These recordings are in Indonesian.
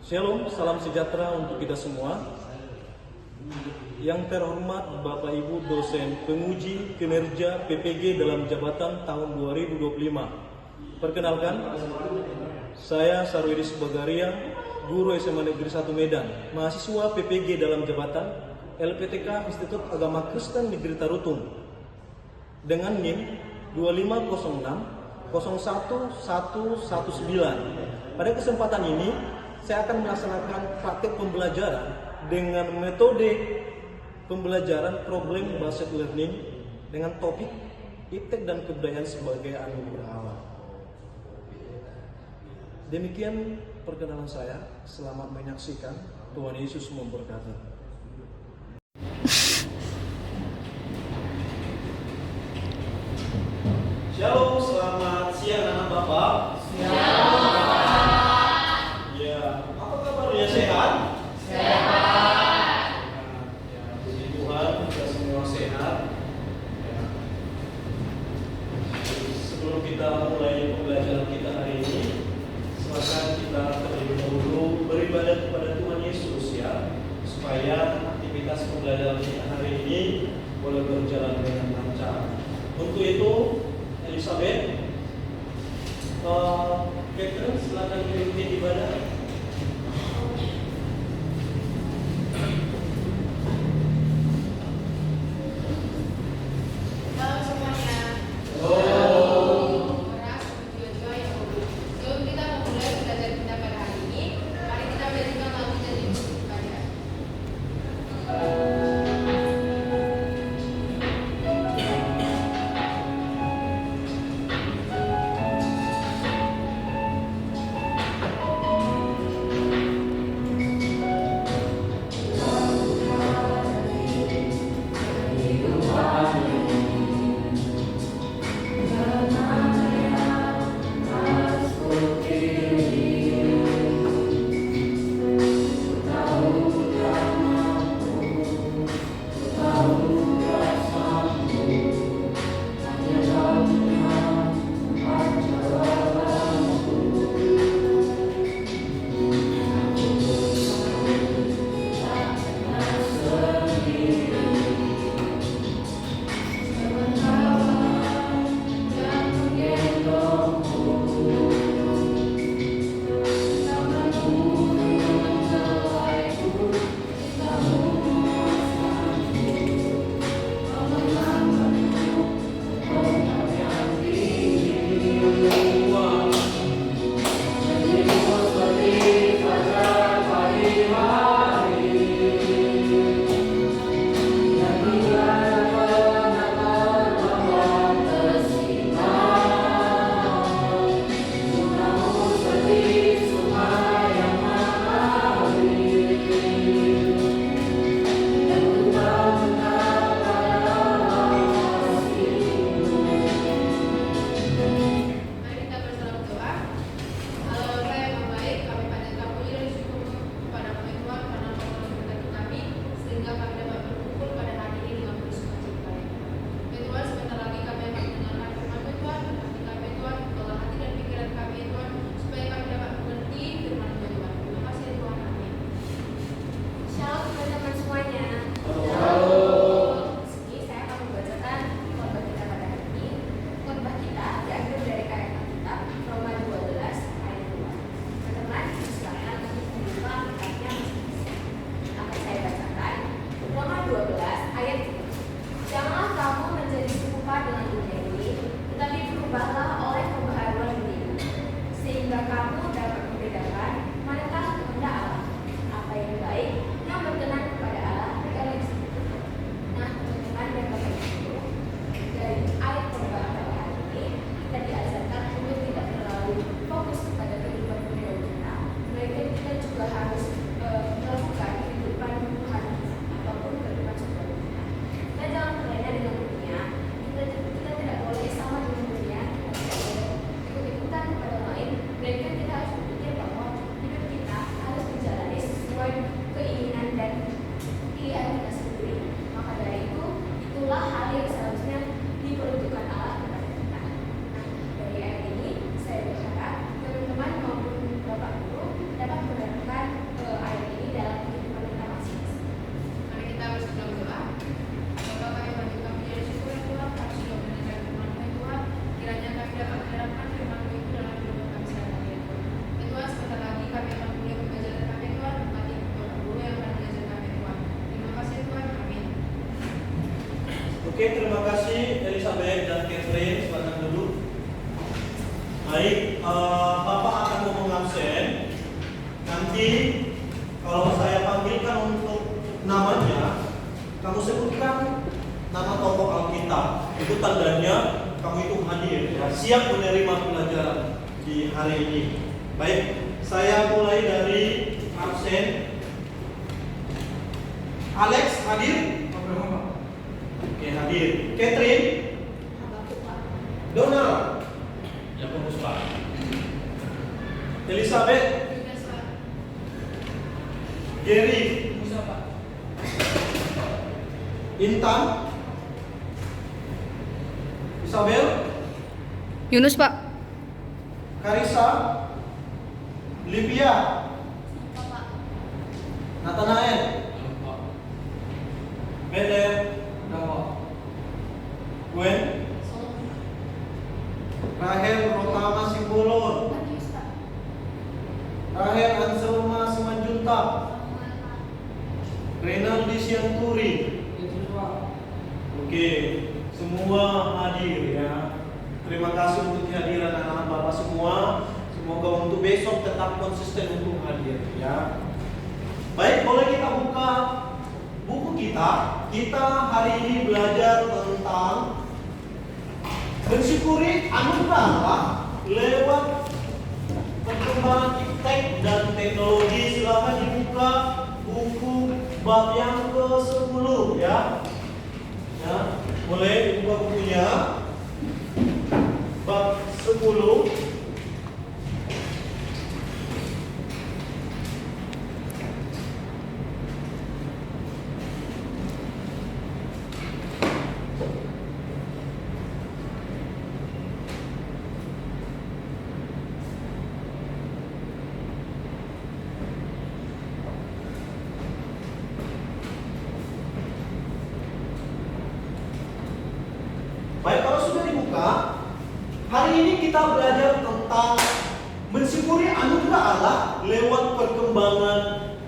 Shalom, salam sejahtera untuk kita semua. Yang terhormat Bapak Ibu dosen penguji kinerja PPG dalam jabatan tahun 2025. Perkenalkan, saya Sarwedi Subagaria, guru SMA Negeri 1 Medan, mahasiswa PPG dalam jabatan LPTK Institut Agama Kristen Negeri Tarutung dengan NIM 2506 01119. Pada kesempatan ini saya akan melaksanakan praktik pembelajaran dengan metode pembelajaran problem based learning dengan topik iptek dan kebudayaan sebagai anugerah Allah. Demikian perkenalan saya. Selamat menyaksikan. Tuhan Yesus memberkati. Shalom, selamat siang anak Bapak. Sehat? Sehat. Ya, puji Tuhan kita semua sehat. Ya. Sebelum kita mulai pembelajaran kita hari ini, silakan kita terlebih dahulu beribadah kepada Tuhan Yesus ya, supaya aktivitas pembelajaran kita hari ini boleh berjalan dengan lancar. Untuk itu, Elizabeth, Catherine, silakan pimpin ibadah. Oke, terima kasih Elizabeth dan Catherine. Silakan duduk. Baik, Bapak akan ngomong absen. Nanti kalau saya panggilkan untuk namanya, kamu sebutkan nama tokoh Alkitab. Itu tandanya kamu itu hadir, ya, siap menerima pelajaran di hari ini. Baik, saya mulai dari absen. Alex hadir? Oke, hadir. Catherine? Donald? Ya, fokus Pak. Elizabeth? Gary? Intan? Isabel? Yunus, Pak. Karisa? Livia? Nathanael? Beder? Gwen? Rahel Rotama Simbolon? Rahel Anselma Simanjuntak? Renaldi Sianturi? Oke, semua hadir ya. Terima kasih untuk kehadiran anak-anak Bapak semua. Semoga untuk besok tetap konsisten untuk hadir ya. Baik, boleh kita buka buku kita. Kita hari ini belajar tentang mensyukuri anugerah Allah lewat perkembangan iptek dan teknologi. Silakan dibuka buku bab yang ke-10 ya. Ya, boleh dibuka bukunya. Bab 10. Baik, kalau sudah dibuka, hari ini kita belajar tentang mensyukuri anugerah Allah lewat perkembangan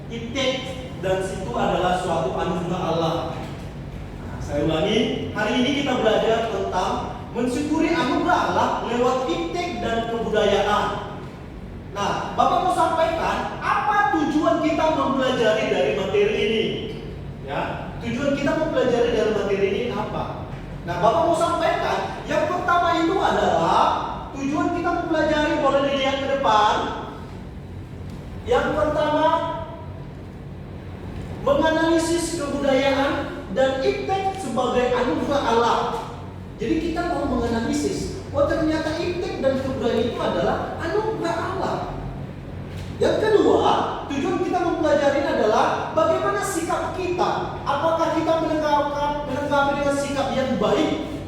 iptek, dan situ adalah suatu anugerah Allah. Nah, saya ulangi, hari ini kita belajar tentang mensyukuri anugerah Allah lewat iptek dan kebudayaan. Nah, Bapak mau sampaikan apa tujuan kita mempelajari dari materi ini? Ya, tujuan kita mempelajari dari materi ini apa? Nah, Bapak mau sampaikan, yang pertama itu adalah tujuan kita mempelajari, boleh dilihat ke depan. Yang pertama, menganalisis kebudayaan dan iptek sebagai anugerah Allah. Jadi kita mau menganalisis, oh ternyata iptek dan kebudayaan itu adalah anugerah Allah. Yang kedua, tujuan kita mempelajari adalah bagaimana sikap kita. Apakah kita menanggapi dengan sikap yang baik?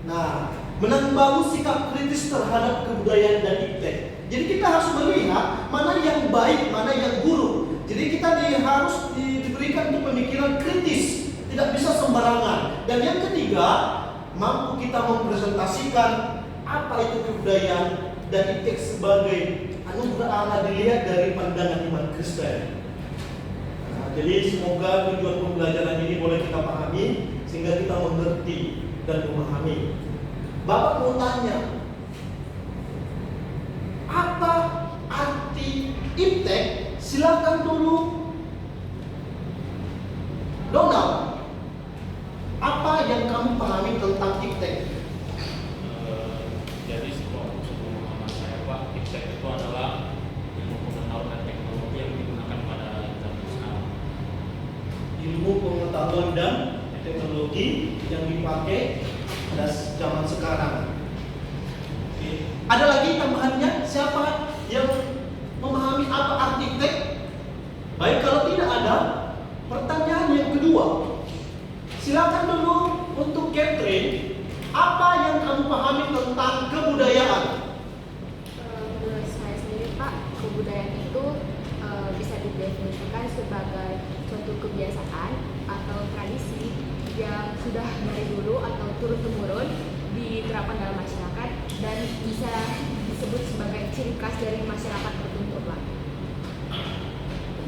Nah, membangun sikap kritis terhadap kebudayaan dan iptek. Jadi kita harus melihat mana yang baik, mana yang buruk. Jadi kita harus diberikan untuk pemikiran kritis, tidak bisa sembarangan. Dan yang ketiga, mampu kita mempresentasikan apa itu kebudayaan dan iptek sebagai anugerah Allah dilihat dari pandangan iman Kristen. Nah, jadi semoga tujuan pembelajaran ini boleh kita pahami sehingga kita mengerti dan memahami. Bapak mau tanya, apa arti iptek? Silakan dulu, Donald. Apa yang kamu pahami tentang iptek? Jadi sebelum pemahaman saya Pak, iptek itu adalah ilmu pengetahuan dan teknologi yang digunakan pada zaman sekarang. Ilmu pengetahuan dan teknologi yang dipakai pada zaman sekarang. Oke. Ada lagi tambahannya? Siapa yang memahami apa arti iptek? Baik, kalau tidak ada, pertanyaan yang kedua. Silakan dulu untuk Catherine. Apa yang kamu pahami tentang kebudayaan? Menurut saya sendiri, Pak, kebudayaan itu bisa didefinisikan sebagai suatu kebiasaan atau tradisi yang sudah dari dulu atau turun-temurun diterapkan dalam masyarakat dan bisa disebut sebagai ciri khas dari masyarakat tertentu, Pak.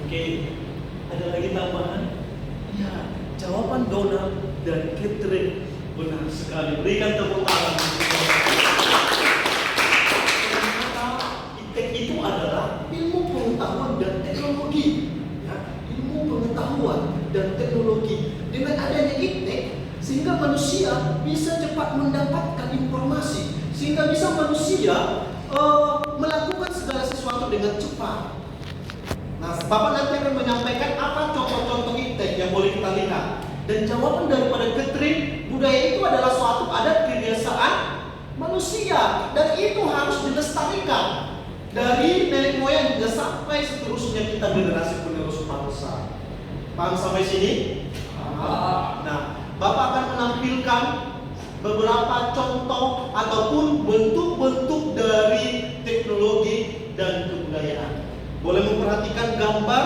Oke, ada lagi tambahan? Ya, jawaban Donald dan Catherine Benar sekali. Berikan tepuk tangan. Ternyata ITEK itu adalah ilmu pengetahuan dan teknologi. Ya, ilmu pengetahuan dan teknologi. Dengan adanya ITEK, sehingga manusia bisa cepat mendapatkan informasi, sehingga bisa manusia melakukan segala sesuatu dengan cepat. Nah, Bapak nanti akan menyampaikan apa contoh-contoh ITEK yang boleh kita lihat. Dan jawaban daripada Catherine, budaya itu adalah suatu adat kebiasaan manusia dan itu harus dilestarikan dari nenek moyang hingga sampai seterusnya kita generasi penerus bangsa. Paham sampai sini? Nah, Bapak akan menampilkan beberapa contoh ataupun bentuk-bentuk dari teknologi dan kebudayaan. Boleh memperhatikan gambar,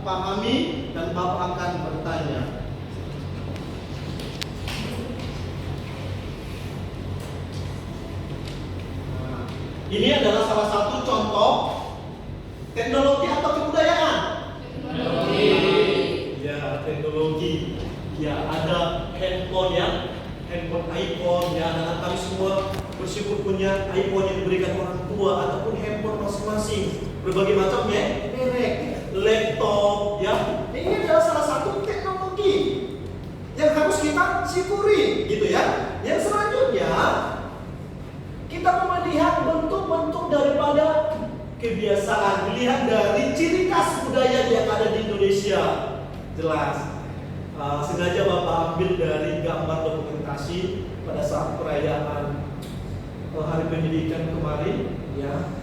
pahami, dan Bapak akan bertanya. Nah, ini adalah salah satu contoh teknologi atau kebudayaan. Teknologi. Ya, teknologi. Ya, ada handphone ya, handphone iPhone ya, anak kami semua bersyukur punya iPhone yang diberikan orang tua ataupun handphone masing-masing. Berbagai macam ya, merek, laptop ya. Ini adalah salah satu teknologi yang harus kita syukuri, gitu ya. Yang selanjutnya kita melihat bentuk-bentuk daripada kebiasaan, dilihat dari ciri khas budaya yang ada di Indonesia. Jelas. Sengaja Bapak ambil dari gambar dokumentasi pada saat perayaan Hari Pendidikan kemarin ya,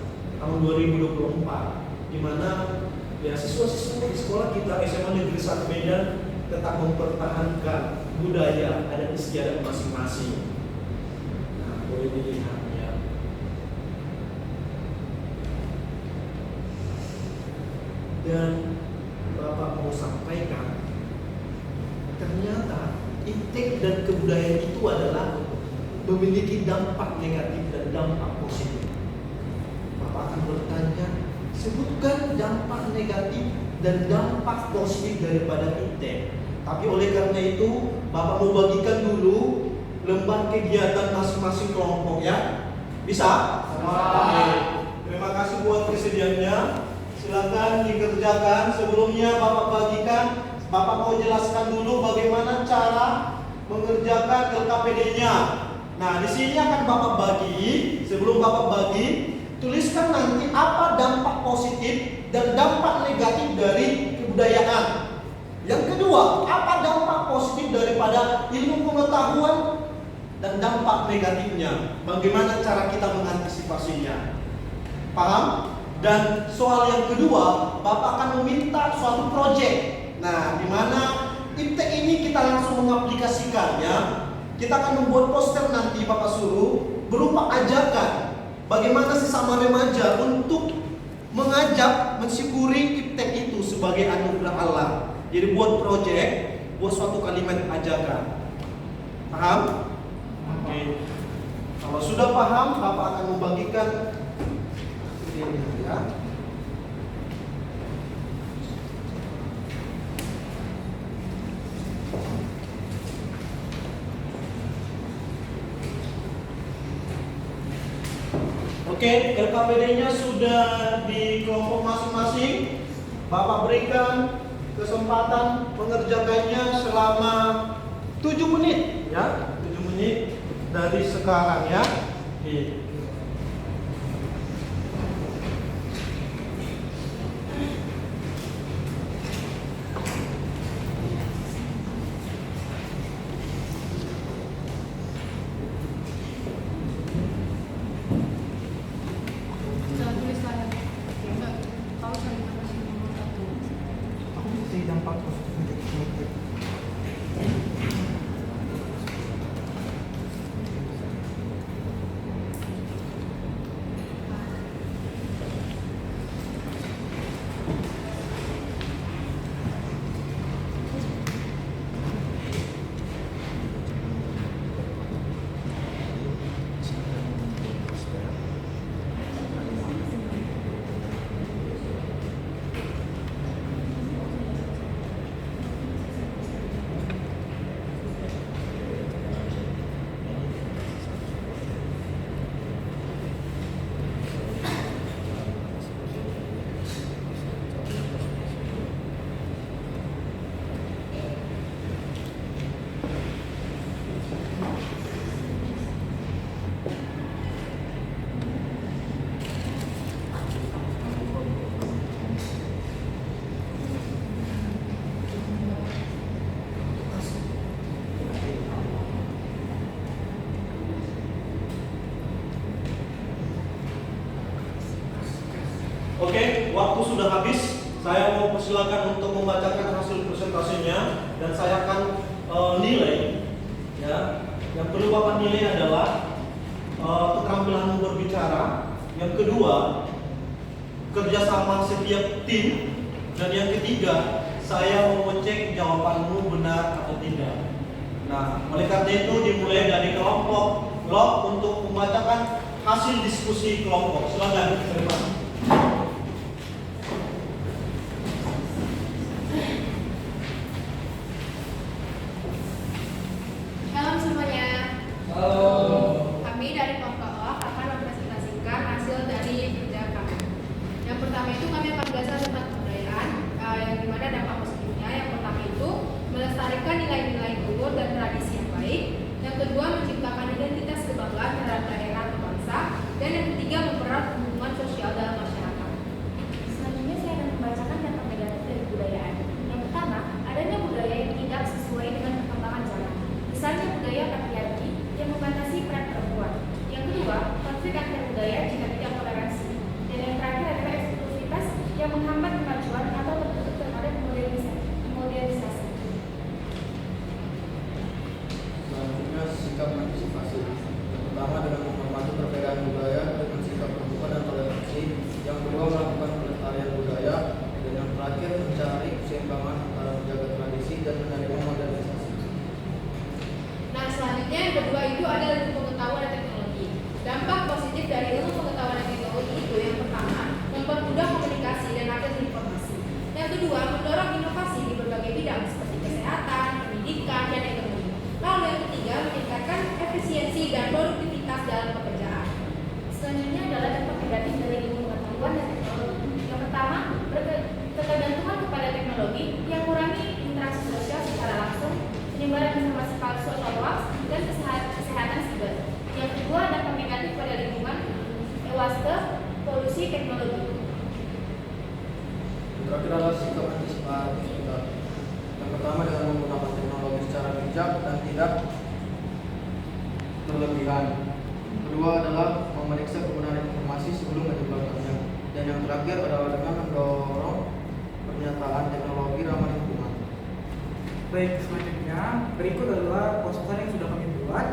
tahun 2024, di mana ya siswa-siswa di sekolah kita SMA Negeri 1 Medan tetap mempertahankan budaya adat istiadat masing-masing. Nah, boleh dilihat ya. Dan Bapak mau sampaikan, ternyata ITEK dan kebudayaan itu adalah memiliki dampak negatif dan dampak positif. Bapak akan bertanya, sebutkan dampak negatif dan dampak positif daripada ITEK. Tapi oleh karena itu, Bapak mau bagikan dulu lembar kegiatan masing-masing kelompok ya. Bisa? Oke. Terima kasih buat kesediaannya. Silakan dikerjakan. Sebelumnya Bapak bagikan, Bapak mau jelaskan dulu bagaimana cara mengerjakan LKPD-nya. Nah, di sini akan Bapak bagi. Sebelum Bapak bagi, tuliskan nanti apa dampak positif dan dampak negatif dari kebudayaan. Yang kedua, apa dampak positif daripada ilmu pengetahuan dan dampak negatifnya. Bagaimana cara kita mengantisipasinya. Paham? Dan soal yang kedua, Bapak akan meminta suatu proyek. Nah, di mana ITEK ini kita langsung mengaplikasikan ya. Kita akan membuat poster nanti Bapak suruh berupa ajakan bagaimana sesama remaja untuk mengajak mensyukuri ITEK itu sebagai anugerah Allah. Jadi buat proyek, buat suatu kalimat ajakan. Paham? Oke. Kalau sudah paham, Bapak akan membagikan ini ya. Oke, LKPD-nya sudah di kelompok masing-masing. Bapak berikan kesempatan mengerjakannya selama 7 menit ya. 7 menit dari sekarang ya. Oke. Oke, waktu sudah habis. Saya mau persilakan untuk membacakan hasil presentasinya dan saya akan nilai. Ya, yang perlu Bapak nilai adalah keterampilan berbicara. Yang kedua, kerjasama setiap tim. Dan yang ketiga, saya mau mengecek jawabanmu benar atau tidak. Nah, oleh karena itu dimulai dari kelompok blok untuk membacakan hasil diskusi kelompok. Silakan, terima. Halo semuanya. Halo. Kami dari kelompok O akan mempresentasikan hasil dari kerja kami. Yang pertama itu kami akan belajar tentang kebudayaan, yang dimana dampak positifnya. Yang pertama itu melestarikan nilai-nilai luhur dan tradisi yang baik. Yang kedua menciptakan identitas kebanggaan terhadap daerah atau bangsa. Dan yang ketiga mempererat hubungan sosial dalam masyarakat. Selanjutnya saya akan membacakan dampak negatif dari kebudayaan. Yang pertama, adanya budaya yang tidak sesuai dengan perkembangan zaman. Misalnya budaya patriarki yang membatasi peran perempuan. Yang kedua, konflik antar budaya jika tidak toleransi. Dan yang terakhir adalah eksklusivitas yang menghambat kemajuan atau tertutup terhadap modernisasi. Selanjutnya sikap antisipasi. Yang pertama dengan menghormati perbedaan budaya dengan sikap terbuka dan toleransi. Yang kedua melakukan pelestarian budaya. Dan yang terakhir mencari keseimbangan antara menjaga tradisi dan menerima modernisasi. Nah, selanjutnya yang kedua itu adalah ilmu pengetahuan dan teknologi. Dampak positif dari ilmu pengetahuan dan teknologi itu yang pertama, mempermudah komunikasi dan akses informasi. Yang kedua, mendorong inovasi di berbagai bidang seperti kesehatan, pendidikan, dan ekonomi. Lalu yang ketiga, meningkatkan efisiensi dan produktivitas dalam pekerjaan. Selanjutnya adalah dampak negatif dari ilmu pengetahuan dan teknologi. Yang pertama, ketergantungan kepada teknologi yang mengurangi interaksi sosial secara langsung, penyebaran informasi palsu atau hoax, dan kesehatan siber. Yang kedua, dampak negatif pada lingkungan, ewaste, polusi teknologi. Yang terakhir adalah sikap antisipasi kita. Yang pertama dengan menggunakan teknologi secara bijak dan tidak berlebihan. Kedua adalah memeriksa kebenaran informasi sebelum menyebarkannya. Dan yang terakhir adalah dengan mendorong pernyataan teknologi ramah lingkungan. Baik, selanjutnya berikut adalah poster yang sudah kami buat,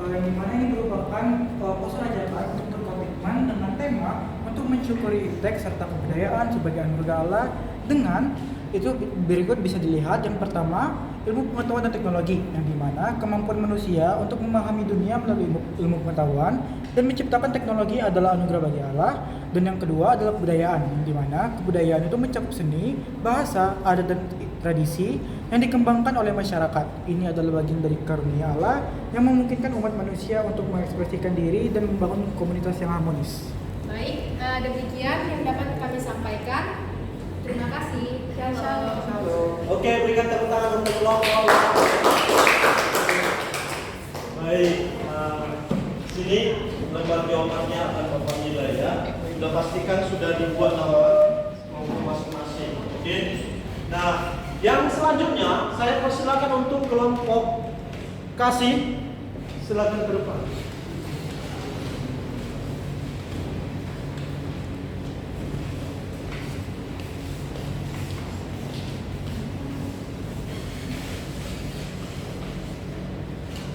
yang dimana ini merupakan poster ajakan untuk komitmen dengan tema untuk mensyukuri intek serta kebudayaan sebagai anugerah Allah dengan itu berikut bisa dilihat. Yang pertama, ilmu pengetahuan dan teknologi, yang dimana kemampuan manusia untuk memahami dunia melalui ilmu pengetahuan dan menciptakan teknologi adalah anugerah bagi Allah. Dan yang kedua adalah kebudayaan, yang dimana kebudayaan itu mencakup seni, bahasa, adat dan tradisi yang dikembangkan oleh masyarakat. Ini adalah bagian dari karunia Allah yang memungkinkan umat manusia untuk mengekspresikan diri dan membangun komunitas yang harmonis. Baik, demikian yang dapat kami sampaikan. Terima kasih. Shalom. Oke, berikan tepuk tangan untuk kelompok. Baik, sini lembar jawabannya akan Bapak nilai ya. Sudah pastikan sudah dibuat nama kelompok masing-masing. Oke. Nah, yang selanjutnya saya persilakan untuk kelompok kasih. Silakan ke depan.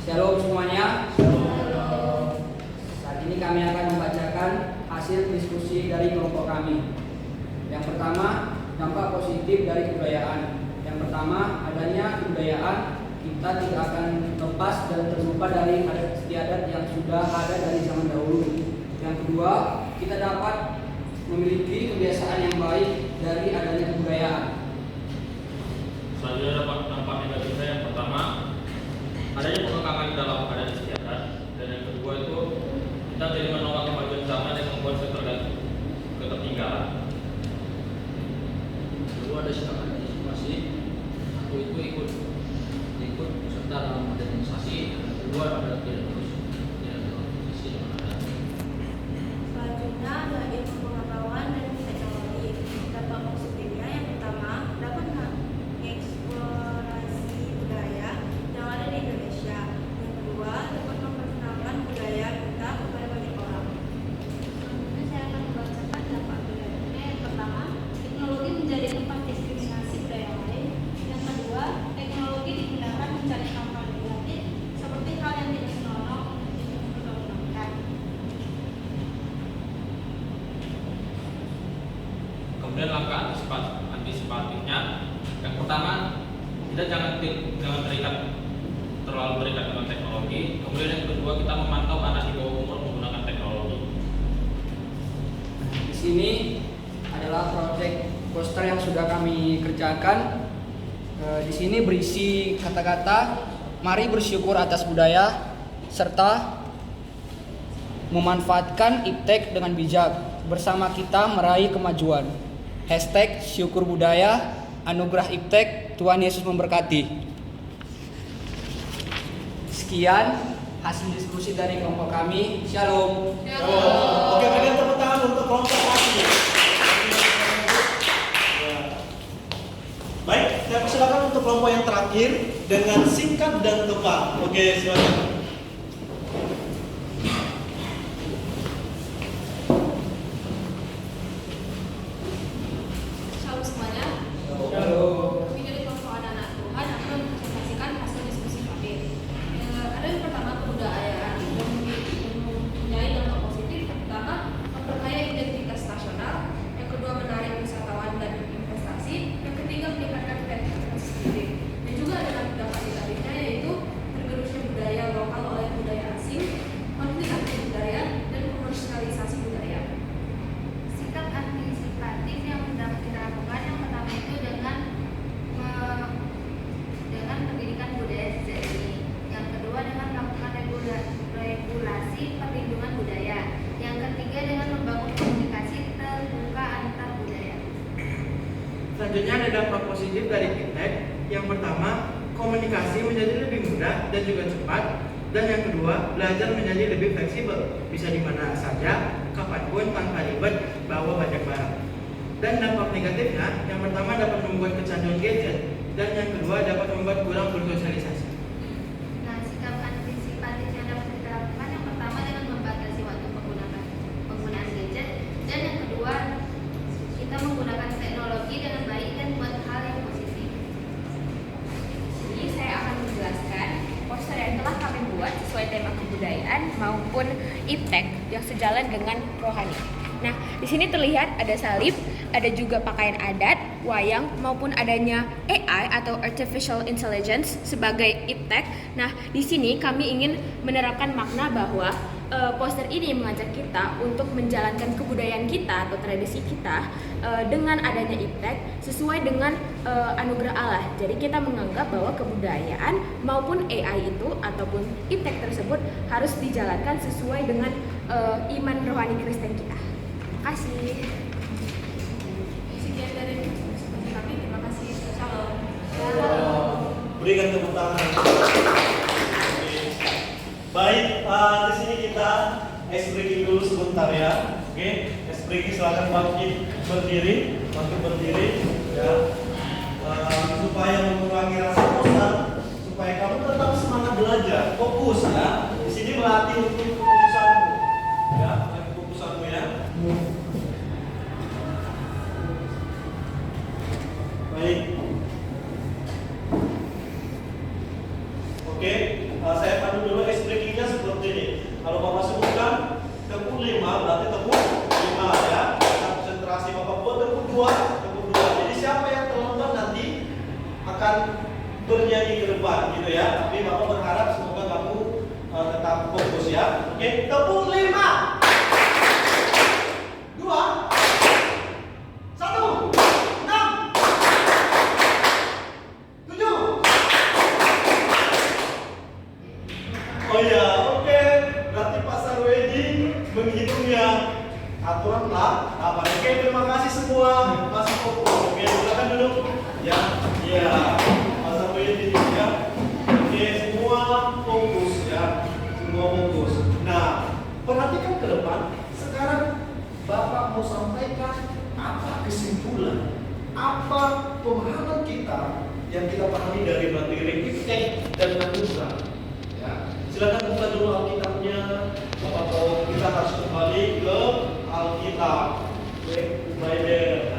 Shalom semuanya. Saat ini kami akan membacakan hasil diskusi dari kelompok kami. Yang pertama, dampak positif dari kebudayaan. Yang pertama, adanya kebudayaan, kita tidak akan lepas dan terlupa dari adat istiadat yang sudah ada dari zaman dahulu. Yang kedua, kita dapat memiliki kebiasaan yang baik dari adanya kebudayaan. Selanjutnya dampak negatifnya yang pertama, adanya pengekangan dalam adat istiadat, dan yang kedua itu kita jadi menolak kemajuan zaman yang membuat ketertinggalan. Kedua ada sikap antisipasi, satu itu ikut serta dalam modernisasi, dan kedua adalah tidak terus dengan adat. Selanjutnya adalah ilmu pengetahuan dan teknologi. Dampak positifnya yang pertama dapat mengeksplorasi budaya yang ada di Indonesia. Yang kedua Kemudian langkah antisipatifnya, yang pertama kita jangan terlalu terikat dengan teknologi. Kemudian yang kedua, kita memantau anak di bawah umur menggunakan teknologi. Di sini adalah proyek poster yang sudah kami kerjakan. Di sini berisi kata-kata mari bersyukur atas budaya serta memanfaatkan iptek dengan bijak. Bersama kita meraih kemajuan. #syukur budaya, anugerah iptek, Tuhan Yesus memberkati. Sekian hasil diskusi dari kelompok kami. Shalom. Oke, berikan tepuk tangan untuk kelompok kami. Baik, saya persilakan untuk kelompok yang terakhir dengan singkat dan tepat. Oke, silakan. Shalom semuanya. Halo. Kami dari kelompok anak-anak Tuhan akan mempresentasikan hasil diskusi kami. Ada yang pertama kebudayaan yang mempunyai dampak positif, pertama memperkaya identitas nasional, yang kedua menarik wisatawan dan investasi, yang ketiga meningkatkan kreativitas sendiri. Dan juga ada dampak negatifnya yaitu tergerusnya budaya lokal oleh budaya asing, konflik antar budaya dan komersialisasi budaya. Sikap antisipatif yang sudah kita lakukan, yang pertama itu dengan pendidikan budaya sejak dini. Yang kedua dengan melakukan regulasi perlindungan budaya. Yang ketiga dengan membangun komunikasi terbuka antar budaya. Selanjutnya ada dampak positif dari iptek. Yang pertama, komunikasi menjadi lebih mudah dan juga cepat. Dan yang kedua, belajar menjadi lebih fleksibel, bisa di mana saja, kapanpun tanpa ribet bawa banyak barang. Dan dampak negatifnya, yang pertama dapat membuat kecanduan gadget, dan yang kedua dapat membuat kurang bersosialisasi. Nah, sikap antisipatif yang dapat kita lakukan, yang pertama dengan membatasi waktu penggunaan gadget, dan yang kedua kita menggunakan teknologi dengan baik dan buat hal yang positif. Jadi saya akan menjelaskan poster yang telah kami buat sesuai tema kebudayaan maupun iptek yang sejalan dengan rohani. Nah, di sini terlihat ada salib, ada juga pakaian adat, wayang, maupun adanya AI atau Artificial Intelligence sebagai iptek. Nah, di sini kami ingin menerapkan makna bahwa poster ini mengajak kita untuk menjalankan kebudayaan kita atau tradisi kita dengan adanya iptek sesuai dengan anugerah Allah. Jadi kita menganggap bahwa kebudayaan maupun AI itu ataupun iptek tersebut harus dijalankan sesuai dengan iman rohani Kristen kita. Terima kasih. Sekian dari diskusi kami. Terima kasih. Shalom. Berikan tepuk tangan. Baik, di sini kita ice breaking dulu sebentar ya. Oke, ice breaking silakan bangkit berdiri, ya. Supaya mengurangi rasa bosan, supaya kamu tetap semangat belajar, fokus ya. Di sini melatih untuk kefokusanmu, ya, kefokusanmu ya. Baik. Oke, saya pandu dulu ice breakingnya seperti ini. Kalau Bapak sebutkan tepuk 5, berarti tepuk 5 ya. Konsentrasi Bapak buat tepuk 2. Jadi siapa yang terlambat nanti akan bernyanyi ke depan gitu ya. Tapi Bapak berharap semoga kamu tetap fokus ya. Oke, tepuk 5. 2 1 Oh ya, oke. Berarti Pak Sarwedi menghitung ya aturan lah. Apa? Oke, terima kasih semua. Masih fokus. Oke, silakan duduk. Ya, Pak Sarwedi ya. Oke, semua fokus ya. Semua fokus. Nah, perhatikan ke depan. Sekarang Bapak mau sampaikan apa kesimpulan, apa pemahaman kita yang kita pahami dari materi iptek dan anugerah. Silakan buka dulu Alkitabnya. Bapak kita harus kembali ke Alkitab. Bible.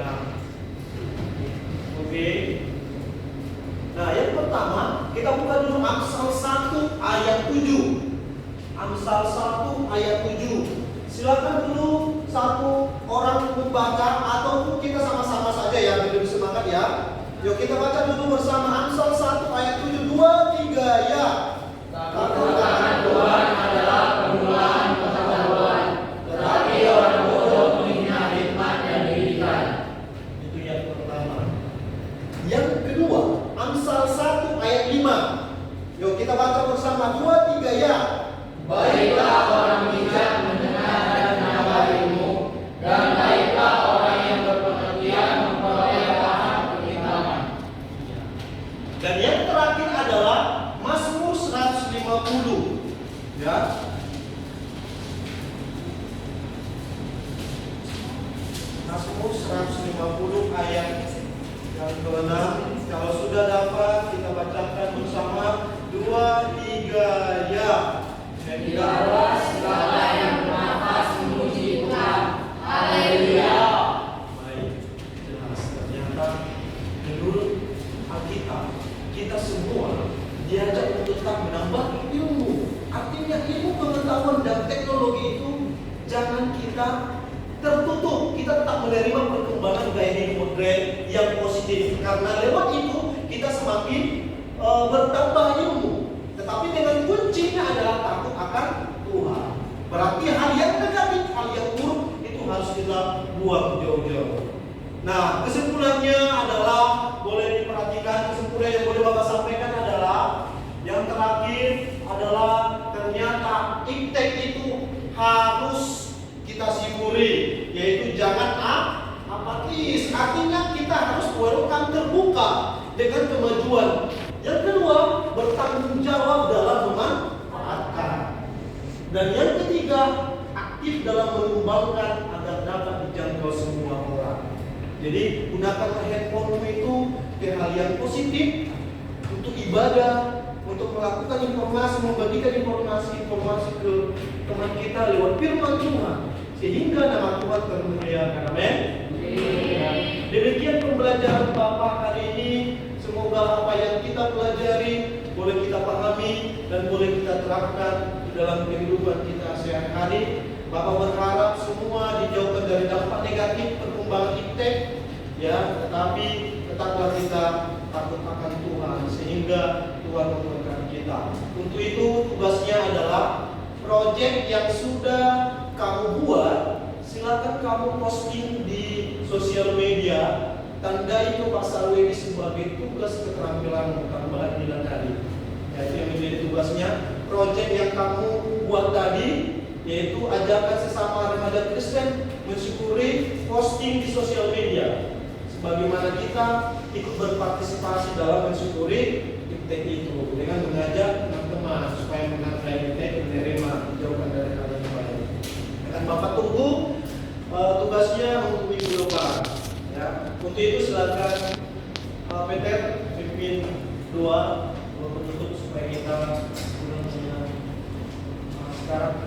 Oke. Nah, yang pertama kita buka dulu Amsal 1 ayat 7. Amsal 1 ayat 7. Silakan dulu satu orang membaca ataupun kita sama-sama Yuk kita baca dulu bersama Amsal 1 ayat 7, 2, 3 ya. Takut akan Tuhan adalah permulaan pengetahuan, tetapi orang bodoh menghina hikmat dan didikan. Itu yang pertama. Yang kedua, Amsal 1 ayat 5. Yuk kita baca bersama 2, 3 ya. Baiklah orang bijak mendengar dan menambah ilmu, dan baiklah orang yang berpengertian memperoleh paham kebimbangan. Dan yang terakhir adalah Mazmur 150 ya. Mazmur 150 ayat yang ke-6. Kalau sudah dapat kita bacakan bersama 2, 3 ya. Biarlah segala yang bernafas memuji Tuhan. Haleluya. Baik, jelas. Ternyata menurut Alkitab kita semua diajak untuk tetap menambah ilmu. Artinya ilmu, pengetahuan dan teknologi itu jangan kita tertutup. Kita tetap menerima perkembangan gaya hidup modern yang positif. Karena lewat itu kita semakin bertambah ilmu. Tetapi dengan kuncinya adalah takut akan Tuhan. Berarti hal yang negatif, hal yang buruk itu harus kita buang jauh-jauh. Nah, kesimpulannya adalah, boleh diperhatikan kesimpulan yang boleh Bapak sampaikan adalah, yang terakhir adalah ternyata iptek itu harus kita syukuri, yaitu jangan apatis. Artinya kita harus welcome, terbuka dengan kemajuan. Yang kedua, bertanggung jawab dalam memanfaatkan. Dan yang ketiga, aktif dalam mengembangkan agar dapat dijangkau semua orang. Jadi gunakanlah handphone itu ke hal yang positif, untuk ibadah, untuk melakukan informasi, membagikan informasi ke teman kita lewat firman Tuhan, sehingga nama Tuhan termuliakan. Amin. Demikian pembelajaran Bapak hari ini. Semoga apa yang kita pelajari boleh kita pahami dan boleh kita terapkan di dalam kehidupan kita sehari-hari. Bapak berharap semua dijauhkan dari dampak negatif perkembangan iptek, ya, tetapi tetaplah kita takut akan Tuhan sehingga Tuhan memberkati kita. Untuk itu tugasnya adalah proyek yang sudah kamu buat, silakan kamu posting di sosial media. Tandai itu Pak Sarwedi sebagai tugas keterampilan tambahan nilai tadi. Yaitu yang menjadi tugasnya. Proyek yang kamu buat tadi, yaitu ajakan sesama remaja Kristen mensyukuri, posting di sosial media. Sebagaimana kita ikut berpartisipasi dalam mensyukuri iptek itu dengan mengajak teman-teman supaya mengenai iptek, menerima, jauhkan dari hal yang baik. Akan Bapak tunggu tugasnya untuk minggu depan. Ya, untuk itu silakan Peter pimpin doa penutup supaya kita sekarang